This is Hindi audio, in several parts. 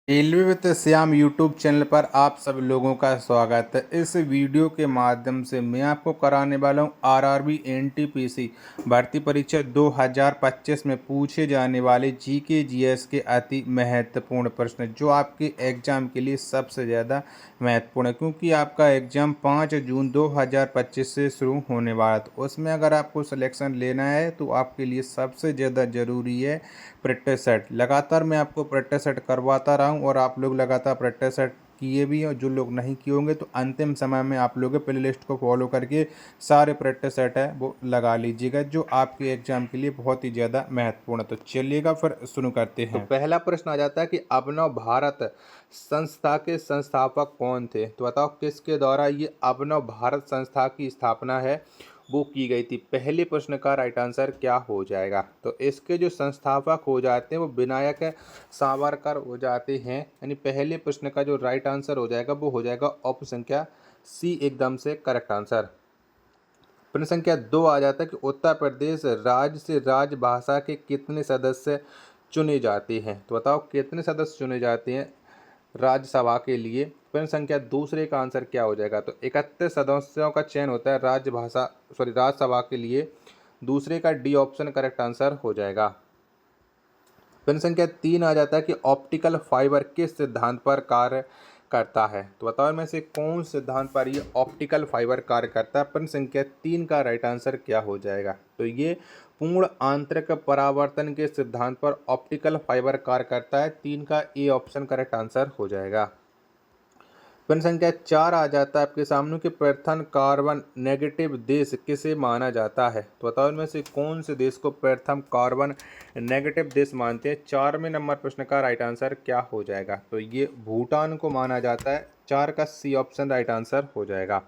Railway with Shyam YouTube channel पर आप सब लोगों का स्वागत है। इस वीडियो के माध्यम से मैं आपको कराने वाला हूं आरआरबी एनटीपीसी भर्ती परीक्षा 2025 में पूछे जाने वाले जीके जीएस के अति महत्वपूर्ण प्रश्न, जो आपके एग्जाम के लिए सबसे ज़्यादा महत्वपूर्ण है, क्योंकि आपका एग्जाम 5 जून 2025 से शुरू होने वाला है। तो उसमें अगर आपको सिलेक्शन लेना है तो आपके लिए सबसे ज़्यादा ज़रूरी है प्रैक्टिस सेट। लगातार मैं आपको प्रैक्टिस सेट करवाता रहा हूँ और आप लोग लगातार प्रैक्टिस सेट किए भी हैं, और जो लोग नहीं किए होंगे तो अंतिम समय में आप लोग प्ले लिस्ट को फॉलो करके सारे प्रैक्टिस सेट है वो लगा लीजिएगा, जो आपके एग्जाम के लिए बहुत ही ज़्यादा महत्वपूर्ण है। तो चलिएगा फिर शुरू करते हैं। तो पहला प्रश्न आ जाता है कि अभिनव भारत संस्था के संस्थापक कौन थे। तो बताओ किसके द्वारा ये अभिनव भारत संस्था की स्थापना है वो की गई थी। पहले प्रश्न का राइट आंसर क्या हो जाएगा। तो इसके जो संस्थापक हो जाते हैं वो विनायक सावरकर हो जाते हैं, यानी पहले प्रश्न का जो राइट आंसर हो जाएगा वो हो जाएगा ऑप्शन संख्या सी, एकदम से करेक्ट आंसर। प्रश्न संख्या 2 आ जाता है कि उत्तर प्रदेश राज्य से राजभाषा के कितने सदस्य चुने जाते हैं। तो बताओ कितने सदस्य चुने जाते हैं राज्यसभा के लिए। प्रश्न संख्या दूसरे का आंसर क्या हो जाएगा। तो 31 सदस्यों का चयन होता है राज्यसभा के लिए। दूसरे का डी ऑप्शन करेक्ट आंसर हो जाएगा। प्रश्न संख्या 3 आ जाता है कि ऑप्टिकल फाइबर किस सिद्धांत पर कार्य करता है। तो बताओ इनमें से कौन सिद्धांत पर ये ऑप्टिकल फाइबर कार्य करता है। प्रश्न संख्या 3 का राइट आंसर क्या हो जाएगा। तो ये पूर्ण आंतरिक परावर्तन के सिद्धांत पर ऑप्टिकल फाइबर कार्य करता है। 3 का ए ऑप्शन करेक्ट आंसर हो जाएगा। प्रश्न संख्या 4 आ जाता है आपके सामने कि प्रथम कार्बन नेगेटिव देश किसे माना जाता है। तो बताओ इनमें से कौन से देश को प्रथम कार्बन नेगेटिव देश मानते हैं। 4वें नंबर प्रश्न का राइट आंसर क्या हो जाएगा। तो ये भूटान को माना जाता है। 4 का सी ऑप्शन राइट आंसर हो जाएगा।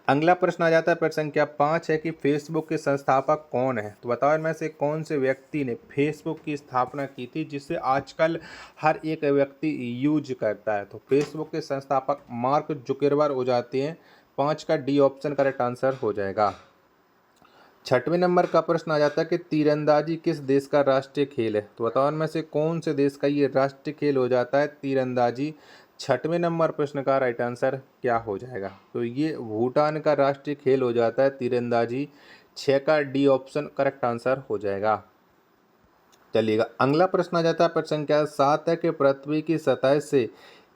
अगला प्रश्न आ जाता है प्रश्न संख्या 5 है कि फेसबुक के संस्थापक कौन है। तो बताओ इनमें से कौन से व्यक्ति ने फेसबुक की स्थापना की थी, जिसे आजकल हर एक व्यक्ति यूज करता है। तो फेसबुक के संस्थापक मार्क जुकरबर्ग हो जाते हैं। 5 का डी ऑप्शन करेक्ट आंसर हो जाएगा। 6वें नंबर का प्रश्न आ जाता है कि तीरंदाजी किस देश का राष्ट्रीय खेल है। तो बताओ इनमें से कौन से देश का ये राष्ट्रीय खेल हो जाता है तीरंदाजी। 6वें नंबर प्रश्न का राइट आंसर क्या हो जाएगा। तो ये भूटान का राष्ट्रीय खेल हो जाता है तीरंदाजी। 6 का डी ऑप्शन करेक्ट आंसर हो जाएगा। चलिएगा अगला प्रश्न आ जाता है प्रश्न संख्या 7 है कि पृथ्वी की सतह से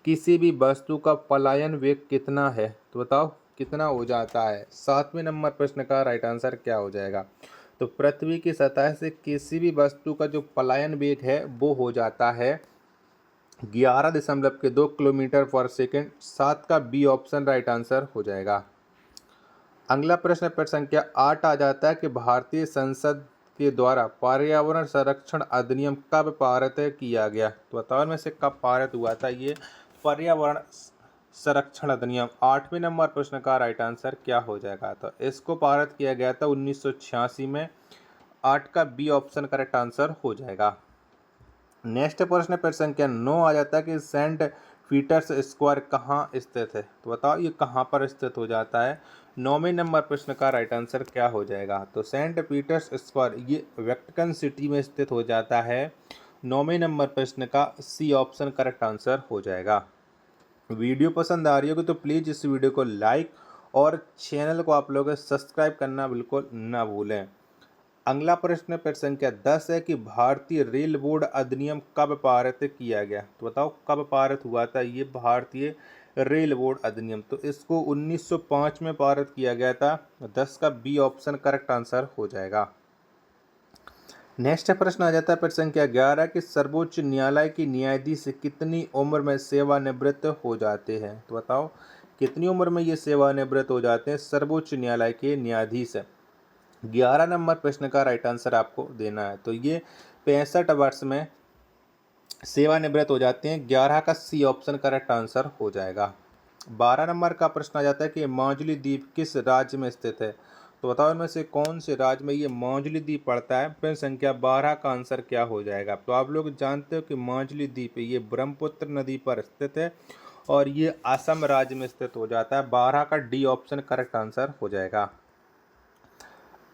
किसी भी वस्तु का पलायन वेग कितना है। तो बताओ कितना हो जाता है। 7वें नंबर प्रश्न का राइट आंसर क्या हो जाएगा। तो पृथ्वी की सतह से किसी भी वस्तु का जो पलायन वेग है वो हो जाता है 11.2 किलोमीटर पर सेकेंड। 7 का बी ऑप्शन राइट आंसर हो जाएगा। अगला प्रश्न प्रश्न संख्या 8 आ जाता है कि भारतीय संसद के द्वारा पर्यावरण संरक्षण अधिनियम कब पारित किया गया। तो बताओ में से कब पारित हुआ था ये पर्यावरण संरक्षण अधिनियम। 8वें नंबर प्रश्न का राइट आंसर क्या हो जाएगा। तो इसको पारित किया गया था 1986 में। 8 का बी ऑप्शन करेक्ट आंसर हो जाएगा। नेक्स्ट प्रश्न प्रश्न संख्या 9 आ जाता है कि सेंट पीटर्स स्क्वायर कहाँ स्थित है। तो बताओ ये कहाँ पर स्थित हो जाता है। 9वें नंबर प्रश्न का राइट आंसर क्या हो जाएगा। तो सेंट पीटर्स स्क्वायर ये वेटिकन सिटी में स्थित हो जाता है। 9वें नंबर प्रश्न का सी ऑप्शन करेक्ट आंसर हो जाएगा। वीडियो पसंद आ रही होगी तो प्लीज़ इस वीडियो को लाइक और चैनल को आप लोग सब्सक्राइब करना बिल्कुल ना भूलें। अगला प्रश्न प्रश्न संख्या 10 है कि भारतीय रेल बोर्ड अधिनियम कब पारित किया गया। तो बताओ कब पारित हुआ था ये भारतीय रेल बोर्ड अधिनियम। तो इसको 1905 में पारित किया गया था। 10 का बी ऑप्शन करेक्ट आंसर हो जाएगा। नेक्स्ट प्रश्न आ जाता है प्रश्न संख्या 11 कि सर्वोच्च न्यायालय के न्यायाधीश कितनी उम्र में सेवानिवृत्त हो जाते हैं। तो बताओ कितनी उम्र में ये सेवानिवृत्त हो जाते हैं सर्वोच्च न्यायालय के न्यायाधीश। 11 नंबर प्रश्न का राइट आंसर आपको देना है। तो ये 65 वर्ष में सेवानिवृत्त हो जाते हैं। 11 का सी ऑप्शन करेक्ट आंसर हो जाएगा। 12 नंबर का प्रश्न आ जाता है कि माजुली द्वीप किस राज्य में स्थित है। तो बताओ इनमें से कौन से राज्य में ये माजुली द्वीप पड़ता है। प्रश्न संख्या 12 का आंसर क्या हो जाएगा। तो आप लोग जानते हो कि माजुली द्वीप ये ब्रह्मपुत्र नदी पर स्थित है और ये असम राज्य में स्थित हो जाता है। 12 का डी ऑप्शन करेक्ट आंसर हो जाएगा।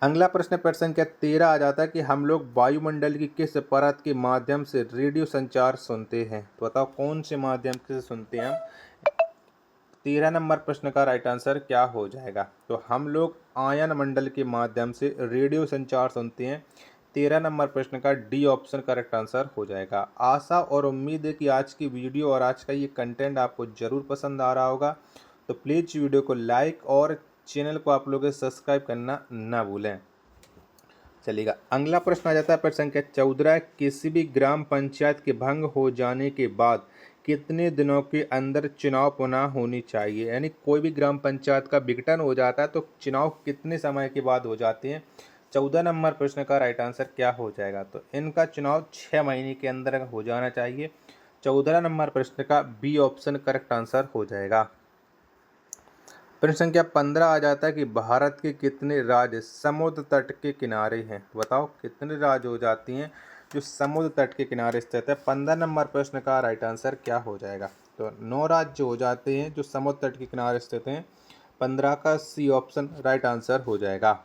अगला प्रश्न प्रश्न संख्या 13 आ जाता है कि हम लोग वायुमंडल की किस परत के माध्यम से रेडियो संचार सुनते हैं। तो बताओ कौन से माध्यम से सुनते हैं हम। 13 नंबर प्रश्न का राइट आंसर क्या हो जाएगा। तो हम लोग आयन मंडल के माध्यम से रेडियो संचार सुनते हैं। 13 नंबर प्रश्न का डी ऑप्शन करेक्ट आंसर हो जाएगा। आशा और उम्मीद है कि आज की वीडियो और आज का ये कंटेंट आपको ज़रूर पसंद आ रहा होगा। तो प्लीज़ वीडियो को लाइक और चैनल को आप लोग सब्सक्राइब करना ना भूलें। चलिएगा, अगला प्रश्न आ जाता है प्रश्न संख्या 14। किसी भी ग्राम पंचायत के भंग हो जाने के बाद कितने दिनों के अंदर चुनाव पुनः होनी चाहिए। यानी कोई भी ग्राम पंचायत का विघटन हो जाता है तो चुनाव कितने समय के बाद हो जाते हैं। 14 नंबर प्रश्न का राइट आंसर क्या हो जाएगा। तो इनका चुनाव 6 महीने के अंदर हो जाना चाहिए। 14 नंबर प्रश्न का बी ऑप्शन करेक्ट आंसर हो जाएगा। प्रश्न संख्या 15 आ जाता है कि भारत के कितने राज्य समुद्र तट के किनारे हैं। तो बताओ कितने राज्य हो जाती हैं जो समुद्र तट के किनारे स्थित है। 15 नंबर प्रश्न का राइट आंसर क्या हो जाएगा। तो 9 राज्य हो जाते हैं जो समुद्र तट के किनारे स्थित हैं। 15 का सी ऑप्शन राइट आंसर हो जाएगा।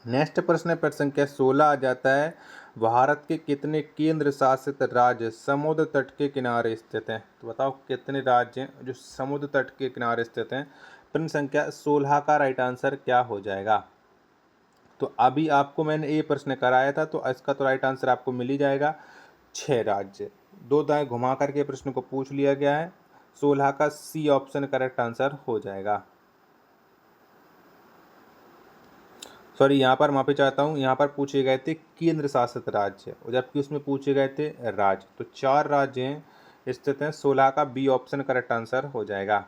नेक्स्ट प्रश्न प्रश्न संख्या 16 आ जाता है भारत के कितने केंद्र शासित राज्य समुद्र तट के किनारे स्थित हैं। तो बताओ कितने राज्य हैं जो समुद्र तट के किनारे स्थित हैं। प्रश्न संख्या 16 का राइट आंसर क्या हो जाएगा। तो अभी आपको मैंने ये प्रश्न कराया था तो इसका तो राइट आंसर आपको मिल ही जाएगा। 6 राज्य, दो दाएं घुमा करके प्रश्न को पूछ लिया गया है। 16 का सी ऑप्शन करेक्ट आंसर हो जाएगा। सॉरी, यहाँ पर माफी चाहता हूँ, यहाँ पर पूछे गए थे केंद्र शासित राज्य और जबकि उसमें पूछे गए थे राज्य। तो 4 राज्य हैं स्थित हैं। 16 का बी ऑप्शन करेक्ट आंसर हो जाएगा।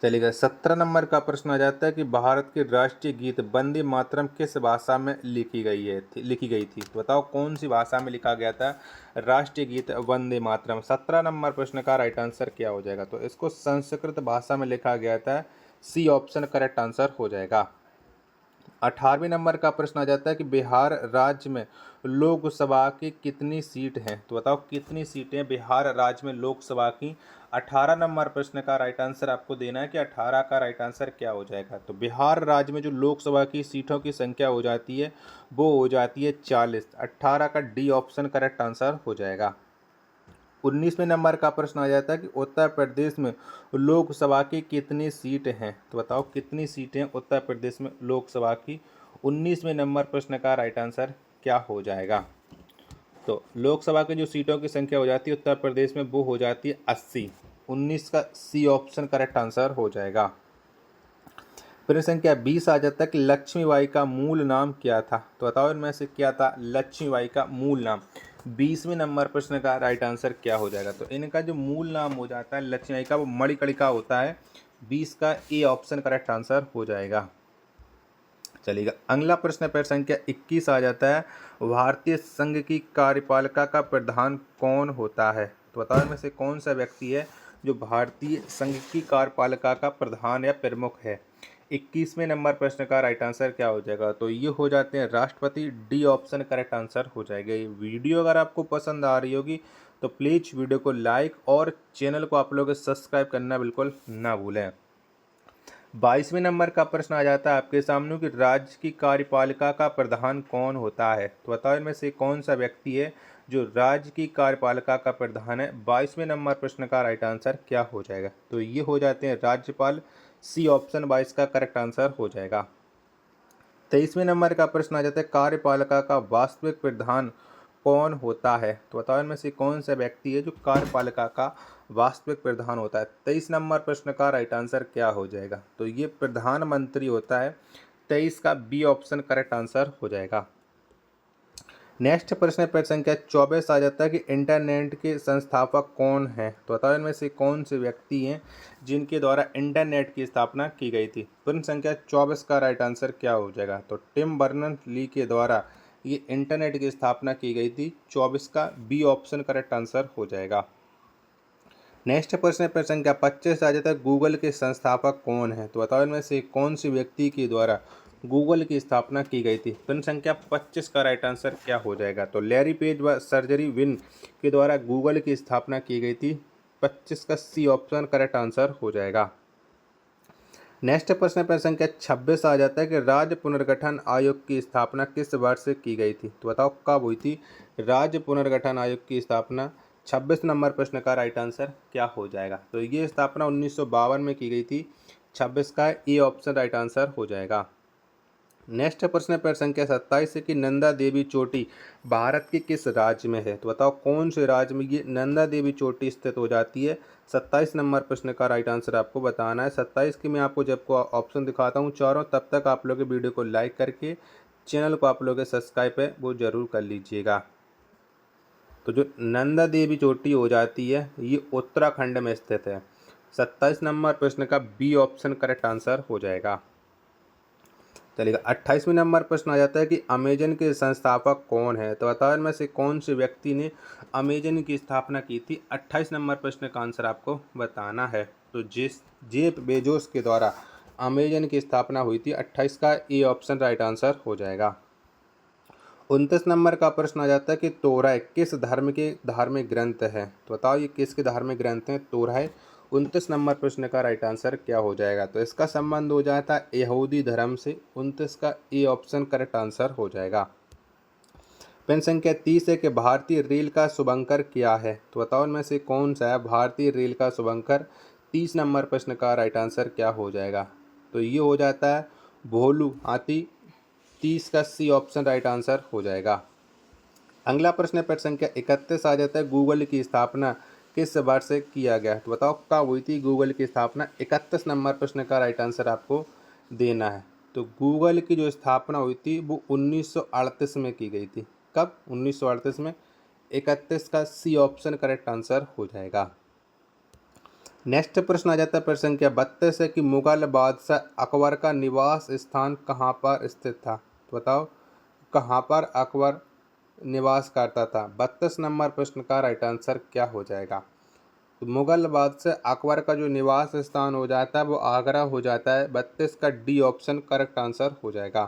चलिएगा, 17 नंबर का प्रश्न आ जाता है कि भारत के राष्ट्रीय गीत वंदे मातरम किस भाषा में लिखी गई थी। तो बताओ कौन सी भाषा में लिखा गया था राष्ट्रीय गीत वंदे मातरम। 17 नंबर प्रश्न का राइट आंसर क्या हो जाएगा। तो इसको संस्कृत भाषा में लिखा गया था। सी ऑप्शन करेक्ट आंसर हो जाएगा। 18वें नंबर का प्रश्न आ जाता है कि बिहार राज्य में लोकसभा की कितनी सीट हैं। तो बताओ कितनी सीटें बिहार राज्य में लोकसभा की। 18 नंबर प्रश्न का राइट आंसर आपको देना है कि 18 का राइट आंसर क्या हो जाएगा। तो बिहार राज्य में जो लोकसभा की सीटों की संख्या हो जाती है वो हो जाती है 40। 18 का डी ऑप्शन करेक्ट आंसर हो जाएगा। 19वें नंबर का प्रश्न आ जाता है कि उत्तर प्रदेश में लोकसभा की कितनी सीट हैं। तो बताओ कितनी सीटें उत्तर प्रदेश में लोकसभा की। 19वें नंबर प्रश्न का राइट आंसर क्या हो जाएगा। तो लोकसभा की जो सीटों की संख्या हो जाती है उत्तर प्रदेश में वो हो जाती है 80। 19 का सी ऑप्शन करेक्ट आंसर हो जाएगा। प्रश्न संख्या 20 आ जाता है कि लक्ष्मीबाई का मूल नाम क्या था। तो बताओ इनमें से क्या था लक्ष्मीबाई का मूल नाम। 20वें नंबर प्रश्न का राइट आंसर क्या हो जाएगा। तो इनका जो मूल नाम हो जाता है लक्ष्मीबाई का वो मणिकर्णिका होता है। 20 का ए ऑप्शन करेक्ट आंसर हो जाएगा। चलिएगा, अगला प्रश्न प्रश्न संख्या 21 आ जाता है भारतीय संघ की कार्यपालिका का प्रधान कौन होता है। तो बताओ इनमें से कौन सा व्यक्ति है जो भारतीय संघ की कार्यपालिका का प्रधान या प्रमुख है। 21वें नंबर प्रश्न का राइट आंसर क्या हो जाएगा। तो ये हो जाते हैं राष्ट्रपति। डी ऑप्शन करेक्ट आंसर हो जाएगा। ये वीडियो अगर आपको पसंद आ रही होगी तो प्लीज़ वीडियो को लाइक और चैनल को आप लोग सब्सक्राइब करना बिल्कुल ना भूलें। 22वें नंबर का प्रश्न आ जाता है आपके सामने कि राज्य की कार्यपालिका का प्रधान कौन होता है। तो बताओ इनमें से कौन सा व्यक्ति है जो राज्य की कार्यपालिका का प्रधान है। 22वें नंबर प्रश्न का राइट आंसर क्या हो जाएगा। तो ये हो जाते हैं राज्यपाल। सी ऑप्शन 22 का करेक्ट आंसर हो जाएगा। 23वें नंबर का प्रश्न आ जाता है कार्यपालिका का वास्तविक प्रधान कौन होता है। तो बताओ इनमें से कौन सा व्यक्ति है जो कार्यपालिका का वास्तविक प्रधान होता है। 23 नंबर प्रश्न का राइट आंसर क्या हो जाएगा। तो ये प्रधानमंत्री होता है। 23 का बी ऑप्शन करेक्ट आंसर हो जाएगा। नेक्स्ट प्रश्न प्रश्न संख्या 24 आ जाता है कि इंटरनेट के संस्थापक कौन है। तो बताओ इनमें से कौन से व्यक्ति हैं जिनके द्वारा इंटरनेट की स्थापना की गई थी। प्रश्न संख्या 24 का राइट आंसर क्या हो जाएगा। तो टिम बर्नर्स-ली के द्वारा ये इंटरनेट की स्थापना की गई थी। 24 का बी ऑप्शन करेक्ट आंसर हो जाएगा। नेक्स्ट प्रश्न प्रश्न संख्या 25 आ जाता है गूगल के संस्थापक कौन है। तो बताओ इनमें से कौन सी व्यक्ति के द्वारा गूगल की स्थापना की गई थी। प्रश्न संख्या 25 का राइट आंसर क्या हो जाएगा। तो लैरी पेज व सर्जरी विन के द्वारा गूगल की स्थापना की गई थी। 25 का सी ऑप्शन करेक्ट आंसर हो जाएगा। नेक्स्ट प्रश्न पर संख्या 26 आ जाता है कि राज्य पुनर्गठन आयोग की स्थापना किस वर्ष से की गई थी। तो बताओ कब हुई थी राज्य पुनर्गठन आयोग की स्थापना। 26 नंबर प्रश्न का राइट आंसर क्या हो जाएगा। तो ये स्थापना 1952 में की गई थी। 26 का ए ऑप्शन राइट आंसर हो जाएगा। नेक्स्ट प्रश्न पर संख्या 27 है कि नंदा देवी चोटी भारत के किस राज्य में है। तो बताओ कौन से राज्य में ये नंदा देवी चोटी स्थित हो जाती है। 27 नंबर प्रश्न का राइट आंसर आपको बताना है। 27 की मैं आपको जब को ऑप्शन दिखाता हूँ चारों, तब तक आप लोग वीडियो को लाइक करके चैनल को आप लोग सब्सक्राइब है वो जरूर कर लीजिएगा। तो जो नंदा देवी चोटी हो जाती है ये उत्तराखंड में स्थित है। 27 नंबर प्रश्न का बी ऑप्शन करेक्ट आंसर हो जाएगा। चलिएगा 28वें नंबर प्रश्न आ जाता है कि अमेजन के संस्थापक कौन है। तो बताओ इनमें से कौन से व्यक्ति ने अमेजन की स्थापना की थी। 28 नंबर प्रश्न का आंसर आपको बताना है। तो जेफ बेजोस के द्वारा अमेजन की स्थापना हुई थी। 28 का ए ऑप्शन राइट आंसर हो जाएगा। 29 नंबर का प्रश्न आ जाता है कि तोरह किस धर्म के धार्मिक ग्रंथ है। तो बताओ ये किसके धार्मिक ग्रंथ हैं तोरह। 29 नंबर प्रश्न का राइट आंसर क्या हो जाएगा। तो इसका संबंध हो जाता है यहूदी धर्म से। 29 का ए ऑप्शन करेक्ट आंसर हो जाएगा। पेन संख्या 30 है कि भारतीय रेल का शुभंकर क्या है। तो बताओ इनमें से कौन सा है भारतीय रेल का शुभंकर। 30 नंबर प्रश्न का राइट आंसर क्या हो जाएगा। तो ये हो जाता है भोलू हाथी। 30 का सी ऑप्शन राइट आंसर हो जाएगा। अगला प्रश्न पर संख्या 31 आ जाता है गूगल की स्थापना किस वर्ष से किया गया। तो बताओ कब हुई थी गूगल की स्थापना। 31 नंबर प्रश्न का राइट आंसर आपको देना है। तो गूगल की जो स्थापना हुई थी वो 1938 में की गई थी। कब 1938 में। 31 का सी ऑप्शन करेक्ट आंसर हो जाएगा। नेक्स्ट प्रश्न आ जाता है प्रश्न संख्या 32 है कि मुगल बादशाह अकबर का निवास स्थान कहाँ पर स्थित था। तो बताओ कहाँ पर अकबर निवास करता था। 32 नंबर प्रश्न का राइट आंसर क्या हो जाएगा। तो मुगल बादशाह अकबर का जो निवास स्थान हो जाता है वो आगरा हो जाता है। 32 का डी ऑप्शन करेक्ट आंसर हो जाएगा।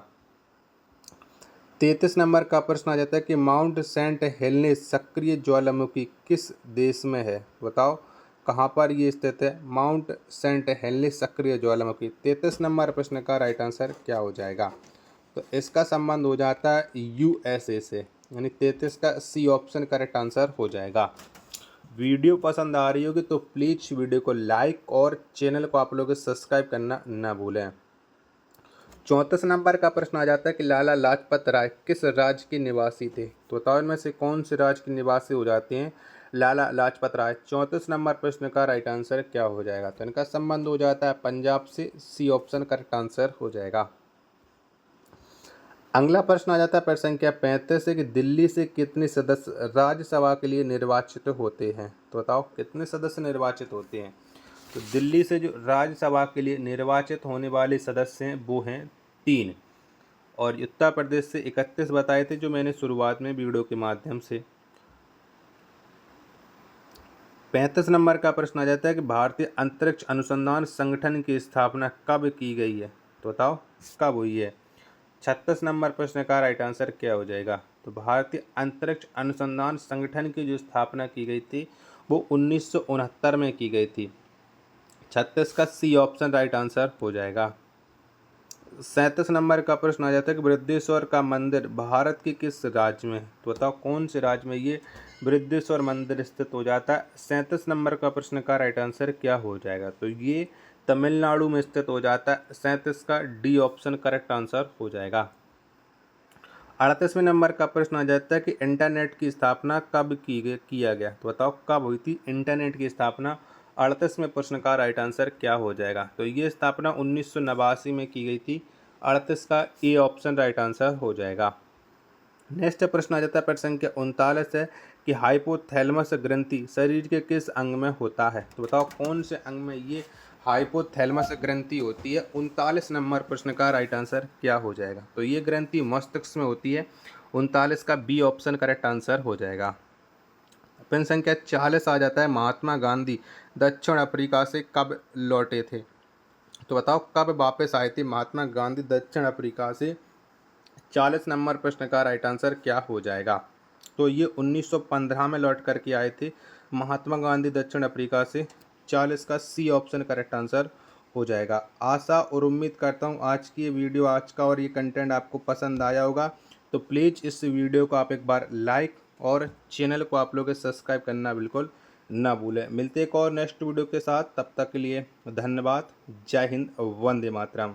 33 नंबर का प्रश्न आ जाता है कि माउंट सेंट हेलेनिस सक्रिय ज्वालामुखी किस देश में है। बताओ कहाँ पर ये स्थित है माउंट सेंट हेलेनिस सक्रिय ज्वालामुखी। 33 नंबर प्रश्न का राइट आंसर क्या हो जाएगा। तो इसका संबंध हो जाता है यूएसए से, यानी 33 का सी ऑप्शन करेक्ट आंसर हो जाएगा। वीडियो पसंद आ रही होगी तो प्लीज़ वीडियो को लाइक और चैनल को आप लोग सब्सक्राइब करना ना भूलें। 34 नंबर का प्रश्न आ जाता है कि लाला लाजपत राय किस राज्य के निवासी थे। तो बताओ इनमें से कौन से राज्य के निवासी हो जाते हैं लाला लाजपत राय। 34 नंबर प्रश्न का राइट आंसर क्या हो जाएगा। तो इनका संबंध हो जाता है पंजाब से। सी ऑप्शन करेक्ट आंसर हो जाएगा। अगला प्रश्न आ जाता है प्रश्न संख्या 35 है कि दिल्ली से कितने सदस्य राज्यसभा के लिए निर्वाचित होते हैं। तो बताओ कितने सदस्य निर्वाचित होते हैं। तो दिल्ली से जो राज्यसभा के लिए निर्वाचित होने वाले सदस्य हैं वो हैं 3। और उत्तर प्रदेश से 31 बताए थे जो मैंने शुरुआत में वीडियो के माध्यम से। 35 नंबर का प्रश्न आ जाता है कि भारतीय अंतरिक्ष अनुसंधान संगठन की स्थापना कब की गई है। तो बताओ कब हुई है। 36 नंबर प्रश्न का राइट आंसर क्या हो जाएगा। तो भारतीय अंतरिक्ष अनुसंधान संगठन की जो स्थापना की गई थी वो 1969 में की गई थी। 36 का सी ऑप्शन राइट आंसर हो जाएगा। 37 नंबर का प्रश्न आ जाता है कि बृहदेश्वर का मंदिर भारत के किस राज्य में है। तो बताओ कौन से राज्य में ये बृहदेश्वर मंदिर स्थित हो जाता है। 37 नंबर का प्रश्न का राइट आंसर क्या हो जाएगा। तो ये तमिलनाडु में स्थित हो जाता है। 37 का डी ऑप्शन करेक्ट आंसर हो जाएगा। 38वें नंबर का प्रश्न आ जाता है कि इंटरनेट की स्थापना कब किया गया। तो बताओ कब हुई थी इंटरनेट की स्थापना। 38वें प्रश्न का राइट आंसर क्या हो जाएगा। तो ये स्थापना 1989 में की गई थी। 38 का ए ऑप्शन राइट आंसर हो जाएगा। नेक्स्ट प्रश्न आ जाता है प्रश्न संख्या 39 है कि हाइपोथैलेमस ग्रंथि शरीर के किस अंग में होता है। तो बताओ कौन से अंग में ये हाइपोथैलेमस ग्रंथि होती है। 39 नंबर प्रश्न का राइट आंसर क्या हो जाएगा। तो ये ग्रंथि मस्तिष्क में होती है। 39 का बी ऑप्शन करेक्ट आंसर हो जाएगा। प्रश्न संख्या 40 आ जाता है महात्मा गांधी दक्षिण अफ्रीका से कब लौटे थे। तो बताओ कब वापस आए थे महात्मा गांधी दक्षिण अफ्रीका से। 40 नंबर प्रश्न का राइट आंसर क्या हो जाएगा। तो ये 1915 में लौट कर के आए थे महात्मा गांधी दक्षिण अफ्रीका से। 40 का सी ऑप्शन करेक्ट आंसर हो जाएगा। आशा और उम्मीद करता हूँ आज की ये वीडियो, आज का और ये कंटेंट आपको पसंद आया होगा। तो प्लीज़ इस वीडियो को आप एक बार लाइक और चैनल को आप लोग सब्सक्राइब करना बिल्कुल ना भूलें। मिलते हैं एक और नेक्स्ट वीडियो के साथ, तब तक के लिए धन्यवाद। जय हिंद, वंदे मातरम।